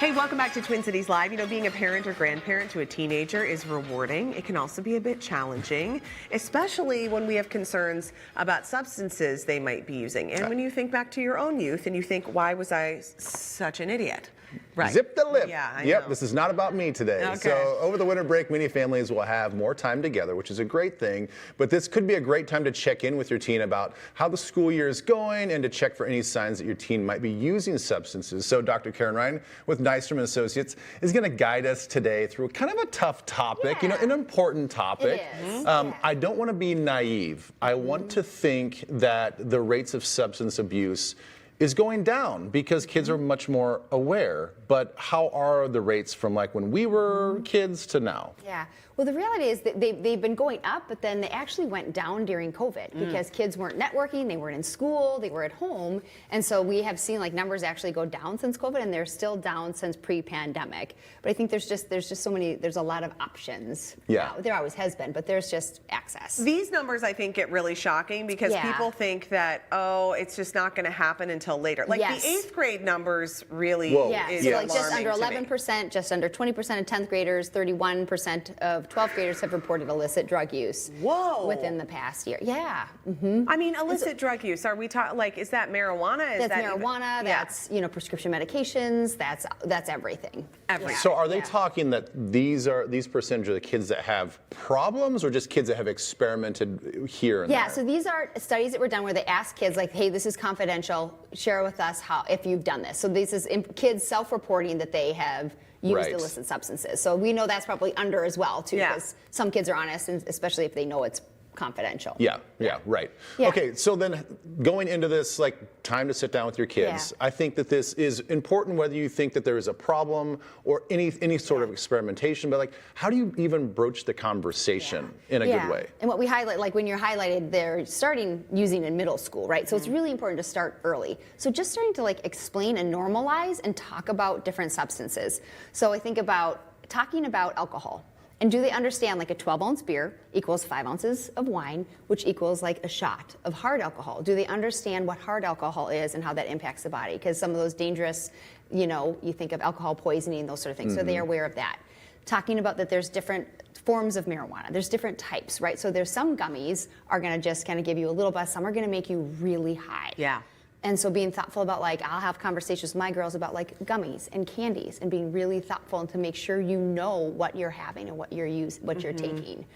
Hey, welcome back to Twin Cities Live. You know, being a parent or grandparent to a teenager is rewarding. It can also be a bit challenging, especially when we have concerns about substances they might be using. And when you think back to your own youth and you think, why was I such an idiot? Right. Zip the lip. Yeah, I Yep, know. this is not about me today. Okay. So over the winter break, many families will have more time together, which is a great thing. But this could be a great time to check in with your teen about how the school year is going and to check for any signs that your teen might be using substances. So Dr. Karin Ryan with Nystrom Associates is going to guide us today through kind of a tough topic, you know, an important topic. It is. I don't want to be naive. I want to think that the rates of substance abuse is going down because kids are much more aware. But how are the rates from like when we were kids to now? Yeah. Well, the reality is that they've been going up, but then they actually went down during COVID because kids weren't networking, they weren't in school, they were at home. And so we have seen like numbers actually go down since COVID, and they're still down since pre-pandemic. But I think there's just so many, there's a lot of options. Yeah. There always has been, but there's just access. These numbers, I think, get really shocking because people think that, oh, it's just not going to happen until later. Like the 8th grade numbers really is so like just alarming under to me. 11%, just under 20% of 10th graders, 31% of 12th graders have reported illicit drug use. Whoa. Within the past year. Yeah. I mean, illicit drug use, are we talking, like, is that marijuana? Is That's that even- marijuana, that's, you know, prescription medications, that's everything. Everything. So are they talking that these percentage are the kids that have problems or just kids that have experimented here and there? Yeah, so these are studies that were done where they asked kids like, hey, this is confidential, share with us how if you've done this. So this is kids self-reporting that they have used illicit substances. So we know that's probably under as well too, because some kids are honest, and especially if they know it's confidential. Yeah, right. Yeah. Okay, so then going into this, like, time to sit down with your kids, I think that this is important whether you think that there is a problem or any sort of experimentation, but like, how do you even broach the conversation in a good way? And what we highlight, like when you're highlighted, they're starting using in middle school, right? So it's really important to start early. So just starting to like explain and normalize and talk about different substances. So I think about talking about alcohol. And do they understand like a 12-ounce beer equals 5 ounces of wine, which equals like a shot of hard alcohol? Do they understand what hard alcohol is and how that impacts the body? Because some of those dangerous, you know, you think of alcohol poisoning, those sort of things. So they are aware of that. Talking about that there's different forms of marijuana. There's different types, right? So there's some gummies are gonna just kind of give you a little buzz. Some are gonna make you really high. Yeah. And so being thoughtful about like, I'll have conversations with my girls about like gummies and candies and being really thoughtful and to make sure you know what you're having and what you're you're taking.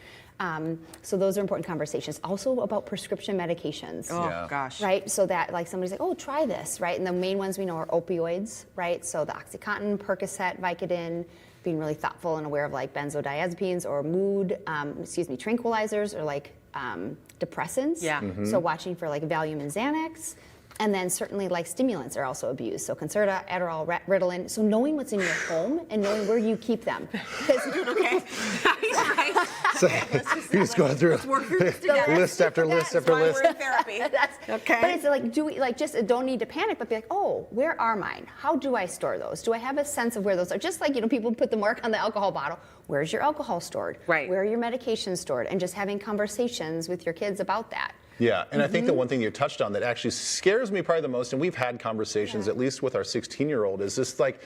So those are important conversations. Also about prescription medications. Oh, gosh. Right? So that like somebody's like, oh, try this, right? And the main ones we know are opioids, right? So the OxyContin, Percocet, Vicodin, being really thoughtful and aware of like benzodiazepines or mood, tranquilizers or like depressants. Yeah. So watching for like Valium and Xanax. And then certainly like stimulants are also abused. So Concerta, Adderall, Ritalin. So knowing what's in your home and knowing where you keep them. Okay. So you're just going through list after list after list. We're in therapy. Okay. But it's like, do we like just don't need to panic, but be like, oh, where are mine? How do I store those? Do I have a sense of where those are? Just like, you know, people put the mark on the alcohol bottle. Where's your alcohol stored? Right. Where are your medications stored? And just having conversations with your kids about that. Yeah, and I think the one thing you touched on that actually scares me probably the most, and we've had conversations, at least with our 16-year-old, is just like,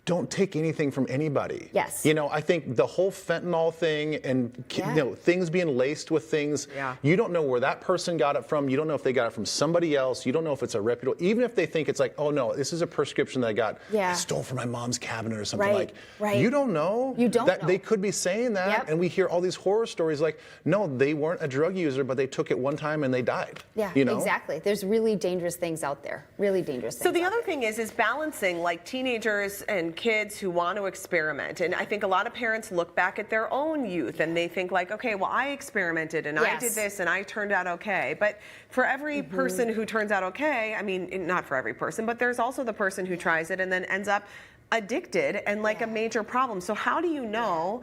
don't take anything from anybody. Yes. You know, I think the whole fentanyl thing and you know, things being laced with things, you don't know where that person got it from. You don't know if they got it from somebody else. You don't know if it's a reputable, even if they think it's like, oh no, this is a prescription that I stole from my mom's cabinet or something you don't know. You don't know. They could be saying that, and we hear all these horror stories like, no, they weren't a drug user, but they took it one time and they died. Yeah, you know? exactly. There's really dangerous things out there. Really dangerous things. So the other thing is balancing like teenagers and kids who want to experiment. And I think a lot of parents look back at their own youth and they think like, okay, well, I experimented and I did this and I turned out okay. But for every person who turns out okay, I mean, not for every person, but there's also the person who tries it and then ends up addicted and like a major problem. So how do you know?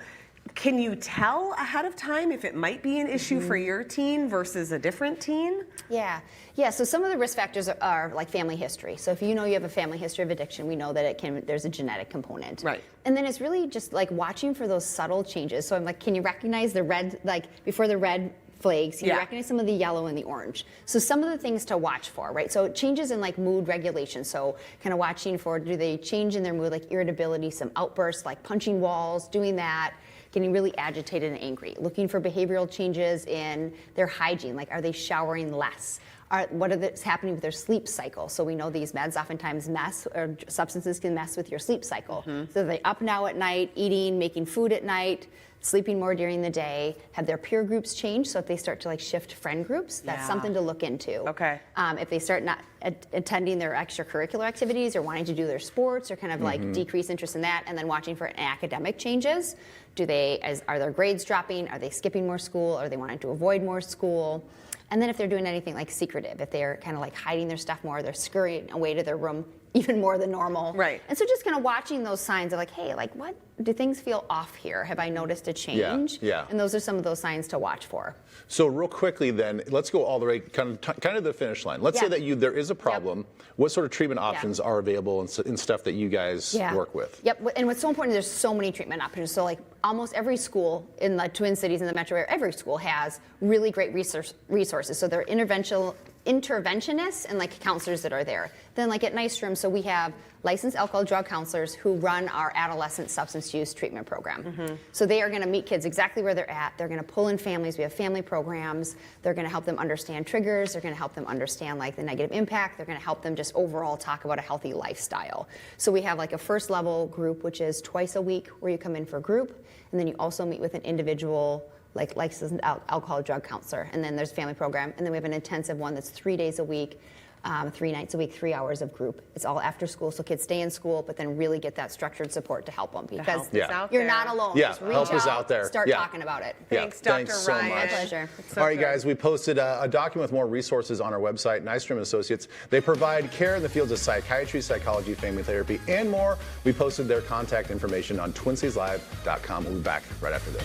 Can you tell ahead of time if it might be an issue for your teen versus a different teen? Yeah. So some of the risk factors are like family history. So if you know you have a family history of addiction, we know that there's a genetic component. Right. And then it's really just like watching for those subtle changes. So I'm like, can you recognize the red, like before the red flakes. You Yeah. recognize some of the yellow and the orange. So some of the things to watch for, right? So changes in like mood regulation. So kind of watching for, do they change in their mood, like irritability, some outbursts, like punching walls, doing that, getting really agitated and angry. Looking for behavioral changes in their hygiene, like are they showering less? What is happening with their sleep cycle? So we know these meds oftentimes mess, or substances can mess with your sleep cycle. So they're up now at night, eating, making food at night, sleeping more during the day. Have their peer groups change? So if they start to like shift friend groups, that's Yeah. something to look into. Okay. If they start not attending their extracurricular activities or wanting to do their sports, or kind of like decrease interest in that, and then watching for academic changes. Are their grades dropping? Are they skipping more school? Are they wanting to avoid more school? And then if they're doing anything like secretive, if they're kind of like hiding their stuff more, they're scurrying away to their room even more than normal. Right. And so just kind of watching those signs of like, hey, like what, do things feel off here? Have I noticed a change? Yeah. And those are some of those signs to watch for. So real quickly then, let's go all the way kind of the finish line. Let's say Yeah. that there is a problem. What sort of treatment options are available and stuff that you guys work with? Yep, and what's so important, there's so many treatment options. So like almost every school in the Twin Cities in the metro area, every school has really great resources. So there are interventionists and like counselors that are there. Then like at Nystrom, so we have licensed alcohol drug counselors who run our adolescent substance use treatment program. So they are going to meet kids exactly where they're at. They're going to pull in families. We have family programs. They're going to help them understand triggers. They're going to help them understand like the negative impact. They're going to help them just overall talk about a healthy lifestyle. So we have like a first level group, which is twice a week where you come in for group, and then you also meet with an individual like licensed alcohol drug counselor, and then there's family program, and then we have an intensive one that's 3 days a week, 3 nights a week, 3 hours of group. It's all after school, so kids stay in school, but then really get that structured support to help them, because help is out you're there. not alone. Yeah, Just reach help is out there. Start Yeah. talking about it. Thanks, Yeah, Dr. thanks so Ryan. much. My pleasure. It's so All right, good. guys, we posted a document with more resources on our website, Nystrom Associates. They provide care in the fields of psychiatry, psychology, family therapy, and more. We posted their contact information on TwinCitiesLive.com. We'll be back right after this.